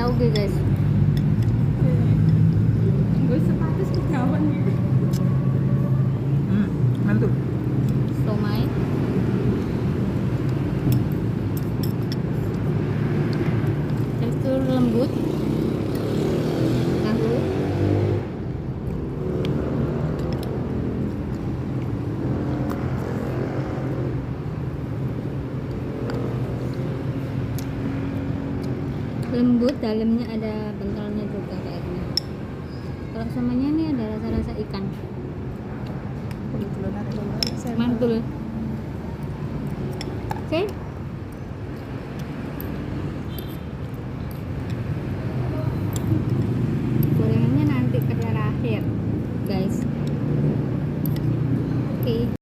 tauge guys. Gue sepatu kawan. Mantul. Somai. Tekstur lembut. Tahu. Lembut, dalamnya ada bentelnya juga kayaknya. Kalau samanya ini ada rasa-rasa ikan. Mantul. Mantul.